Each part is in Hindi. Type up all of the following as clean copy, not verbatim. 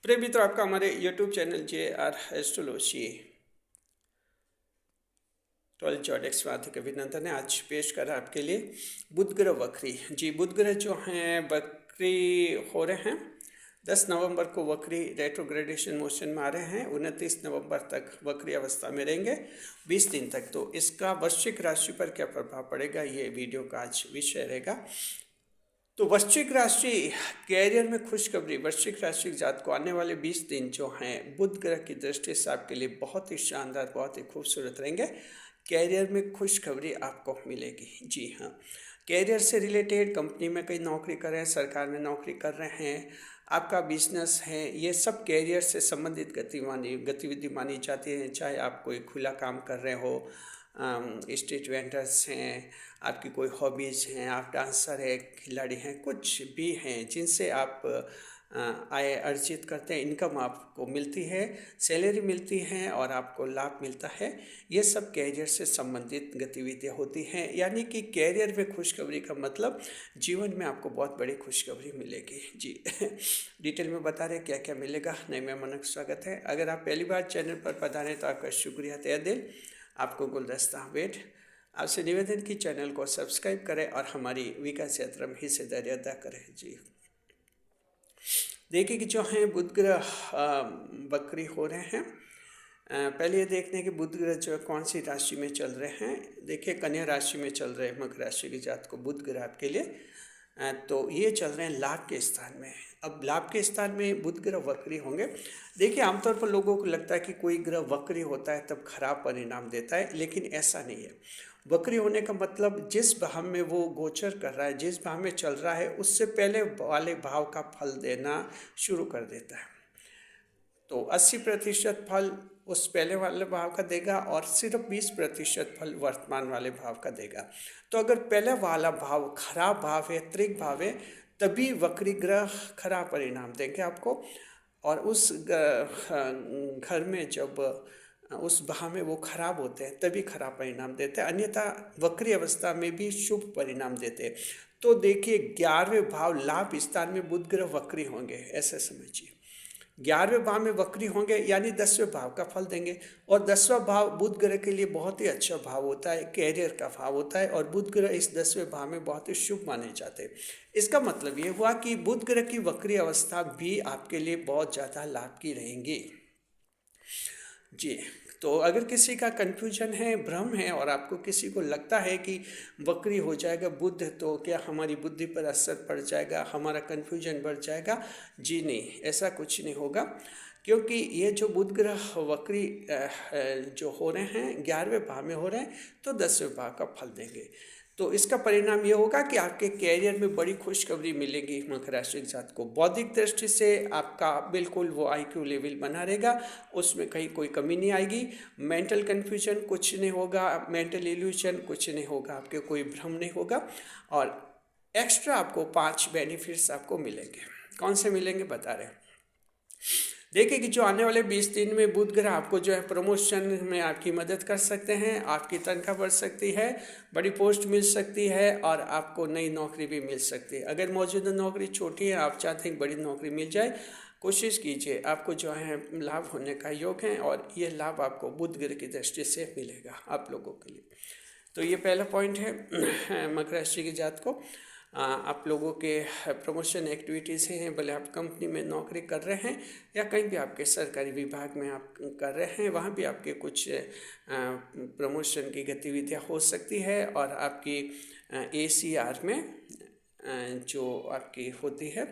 प्रिय मित्र, आपका हमारे यूट्यूब चैनल JR एस्ट्रोलॉजी 12 जॉडेक्स में हार्दिक अभिनंदन है। आज पेश करा आपके लिए बुध ग्रह वक्री। जी, बुध ग्रह जो हैं वक्री हो रहे हैं। 10 नवंबर को वक्री रेट्रोग्रेडेशन मोशन में आ रहे हैं। 29 नवंबर तक वक्री अवस्था में रहेंगे, 20 दिन तक। तो इसका वृश्चिक राशि पर क्या प्रभाव पड़ेगा, ये वीडियो का आज विषय रहेगा। तो वृश्चिक राशि कैरियर में खुशखबरी। वृश्चिक राशि के जात को आने वाले 20 दिन जो हैं बुध ग्रह की दृष्टि से आपके लिए बहुत ही शानदार, बहुत ही खूबसूरत रहेंगे। कैरियर में खुशखबरी आपको मिलेगी। जी हाँ, कैरियर से रिलेटेड कंपनी में कहीं नौकरी कर रहे हैं, सरकार में नौकरी कर रहे हैं, आपका बिजनेस है, ये सब कैरियर से संबंधित गतिविधि मानी जाती है। चाहे आप कोई खुला काम कर रहे हो, स्ट्रीट वेंडर्स हैं, आपकी कोई हॉबीज़ हैं, आप डांसर है, खिलाड़ी हैं, कुछ भी हैं जिनसे आप आय अर्जित करते हैं, इनकम आपको मिलती है, सैलरी मिलती है और आपको लाभ मिलता है। ये सब कैरियर से संबंधित गतिविधियाँ होती हैं। यानी कि कैरियर में खुशखबरी का मतलब जीवन में आपको बहुत बड़ी खुशखबरी मिलेगी। जी डिटेल में बता रहे क्या क्या मिलेगा। नए मेहमानों का स्वागत है। अगर आप पहली बार चैनल पर पधारे तो आपका शुक्रिया तहे दिल। आपको गुलदस्ता वेट। आपसे निवेदन की चैनल को सब्सक्राइब करें और हमारी विकास यात्रा में हिस्सेदारी अदा करें। जी देखिए कि जो हैं बुध ग्रह वक्री हो रहे हैं। पहले ये देखने कि बुध ग्रह जो है कौन सी राशि में चल रहे हैं। देखिए कन्या राशि में चल रहे हैं। मकर राशि की जात को बुध ग्रह आपके लिए तो ये चल रहे हैं लाभ के स्थान में। अब लाभ के स्थान में बुध ग्रह वक्री होंगे। देखिए आमतौर पर लोगों को लगता है कि कोई ग्रह वक्री होता है तब खराब परिणाम देता है, लेकिन ऐसा नहीं है। वक्री होने का मतलब जिस भाव में वो गोचर कर रहा है, जिस भाव में चल रहा है, उससे पहले वाले भाव का फल देना शुरू कर देता है। तो 80% फल उस पहले वाले भाव का देगा और सिर्फ 20% फल वर्तमान वाले भाव का देगा। तो अगर पहले वाला भाव खराब भाव है, त्रिक भाव है, तभी वक्री ग्रह खराब परिणाम देंगे आपको। और उस घर में जब उस भाव में वो खराब होते हैं तभी खराब परिणाम देते हैं, अन्यथा वक्री अवस्था में भी शुभ परिणाम देते हैं। तो देखिए 11वें भाव लाभ स्थान में बुध ग्रह वक्री होंगे, ऐसे समझिए। 11वें भाव में वक्री होंगे यानी 10वें भाव का फल देंगे। और 10वां भाव बुध ग्रह के लिए बहुत ही अच्छा भाव होता है, कैरियर का भाव होता है। और बुध ग्रह इस 10वें भाव में बहुत ही शुभ माने जाते हैं। इसका मतलब ये हुआ कि बुध ग्रह की वक्री अवस्था भी आपके लिए बहुत ज़्यादा लाभ की रहेंगी। जी, तो अगर किसी का कन्फ्यूजन है, भ्रम है और आपको किसी को लगता है कि वक्री हो जाएगा बुध तो क्या हमारी बुद्धि पर असर पड़ जाएगा, हमारा कन्फ्यूजन बढ़ जाएगा, जी नहीं, ऐसा कुछ नहीं होगा। क्योंकि ये जो बुध ग्रह वक्री जो हो रहे हैं 11वें भाव में हो रहे हैं तो 10वें भाव का फल देंगे। तो इसका परिणाम ये होगा कि आपके कैरियर में बड़ी खुशखबरी मिलेगी। मकर राशि के साथ को बौद्धिक दृष्टि से आपका बिल्कुल वो IQ लेवल बना रहेगा, उसमें कहीं कोई कमी नहीं आएगी। मेंटल कन्फ्यूजन कुछ नहीं होगा, मेंटल इल्यूजन कुछ नहीं होगा, आपके कोई भ्रम नहीं होगा। और एक्स्ट्रा आपको 5 बेनिफिट्स आपको मिलेंगे। कौन से मिलेंगे बता रहे हैं। देखिए कि जो आने वाले 20 दिन में बुध ग्रह आपको जो है प्रमोशन में आपकी मदद कर सकते हैं, आपकी तनख्वाह बढ़ सकती है, बड़ी पोस्ट मिल सकती है और आपको नई नौकरी भी मिल सकती है। अगर मौजूदा नौकरी छोटी है, आप चाहते हैं बड़ी नौकरी मिल जाए, कोशिश कीजिए, आपको जो है लाभ होने का योग है और ये लाभ आपको बुध ग्रह की दृष्टि से मिलेगा आप लोगों के लिए। तो ये पहला पॉइंट है मकर राशि की जात को। आप लोगों के प्रमोशन एक्टिविटीज़ हैं, भले आप कंपनी में नौकरी कर रहे हैं या कहीं भी आपके सरकारी विभाग में आप कर रहे हैं, वहाँ भी आपके कुछ प्रमोशन की गतिविधियाँ हो सकती है। और आपकी ACR में जो आपकी होती है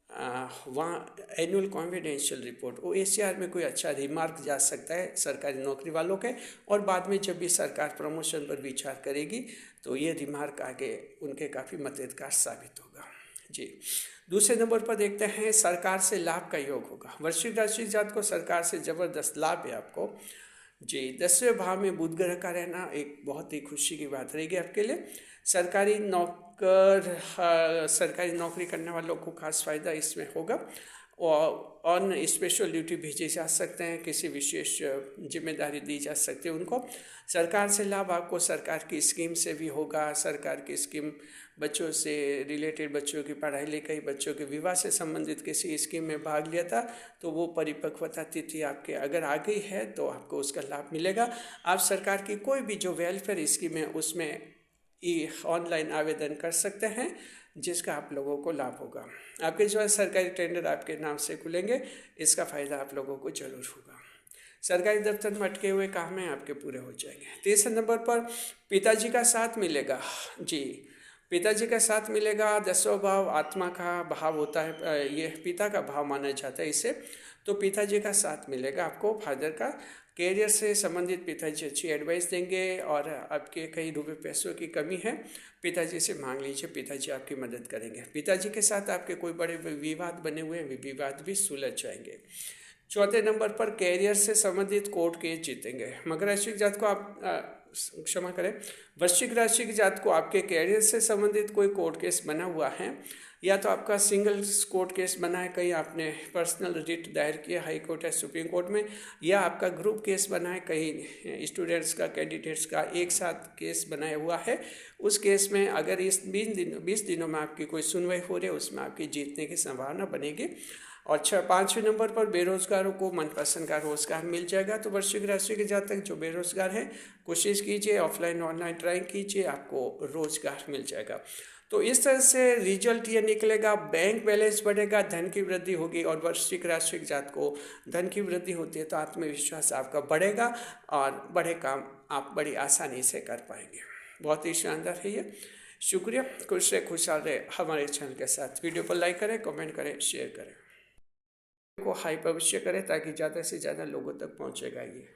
वहाँ एनुअल कॉन्फिडेंशियल रिपोर्ट, वो ACR में कोई अच्छा रिमार्क जा सकता है सरकारी नौकरी वालों के। और बाद में जब भी सरकार प्रमोशन पर विचार करेगी तो ये रिमार्क आगे उनके काफ़ी मददगार साबित होगा। जी, दूसरे नंबर पर देखते हैं सरकार से लाभ का योग होगा। वृश्चिक राशि जात को सरकार से ज़बरदस्त लाभ है आपको। जी, 10वें भाव में बुध ग्रह का रहना एक बहुत ही खुशी की बात रहेगी आपके लिए। सरकारी नौकरी करने वालों को खास फायदा इसमें होगा। और ऑन स्पेशल ड्यूटी भेजे जा सकते हैं, किसी विशेष जिम्मेदारी दी जा सकती है उनको। सरकार से लाभ आपको सरकार की स्कीम से भी होगा। सरकार की स्कीम बच्चों से रिलेटेड, बच्चों की पढ़ाई लिखाई, बच्चों के विवाह से संबंधित किसी स्कीम में भाग लिया था तो वो परिपक्वता तिथि आपके अगर आ गई है तो आपको उसका लाभ मिलेगा। आप सरकार की कोई भी जो वेलफेयर स्कीम है उसमें ऑनलाइन आवेदन कर सकते हैं, जिसका आप लोगों को लाभ होगा। आपके जो है सरकारी टेंडर आपके नाम से खुलेंगे, इसका फ़ायदा आप लोगों को जरूर होगा। सरकारी दफ्तर में अटके हुए काम हैं आपके पूरे हो जाएंगे। तीसरे नंबर पर पिताजी का साथ मिलेगा। जी, पिताजी का साथ मिलेगा। 10वां भाव आत्मा का भाव होता है, ये पिता का भाव माना जाता है इसे। तो पिताजी का साथ मिलेगा आपको, फादर का। कैरियर से संबंधित पिताजी अच्छी एडवाइस देंगे, और आपके कहीं रुपये पैसों की कमी है, पिताजी से मांग लीजिए, पिताजी आपकी मदद करेंगे। पिताजी के साथ आपके कोई बड़े विवाद बने हुए हैं, विवाद भी सुलझ जाएंगे। चौथे नंबर पर कैरियर से संबंधित कोर्ट केस जीतेंगे। मकर राशि की जात को आप क्षमा करें, वृश्चिक राशि की जात को आपके कैरियर से संबंधित कोई कोर्ट केस बना हुआ है, या तो आपका सिंगल कोर्ट केस बना है, कहीं आपने पर्सनल रिट दायर किया हाई कोर्ट या सुप्रीम कोर्ट में, या आपका ग्रुप केस बना है, कहीं स्टूडेंट्स का, कैंडिडेट्स का एक साथ केस बनाया हुआ है। उस केस में अगर इस 20 दिनों में आपकी कोई सुनवाई हो रही है, उसमें आपकी जीतने की संभावना बनेगी। और 5वें नंबर पर बेरोजगारों को मनपसंद का रोजगार मिल जाएगा। तो वृश्चिक राशि के जातक जो बेरोजगार हैं, कोशिश कीजिए, ऑफलाइन ऑनलाइन ट्राई कीजिए, आपको रोजगार मिल जाएगा। तो इस तरह से रिजल्ट ये निकलेगा। बैंक बैलेंस बढ़ेगा, धन की वृद्धि होगी, और वृश्चिक राशि के जात को धन की वृद्धि होती है तो आत्मविश्वास आपका बढ़ेगा, और बड़े काम आप बड़ी आसानी से कर पाएंगे। बहुत ही शानदार है ये। शुक्रिया। खुश रहे, खुशहाल रहे हमारे चैनल के साथ। वीडियो को लाइक करें, कमेंट करें, शेयर करें, को हाइप अवश्य करें ताकि ज़्यादा से ज़्यादा लोगों तक पहुँचेगा ये।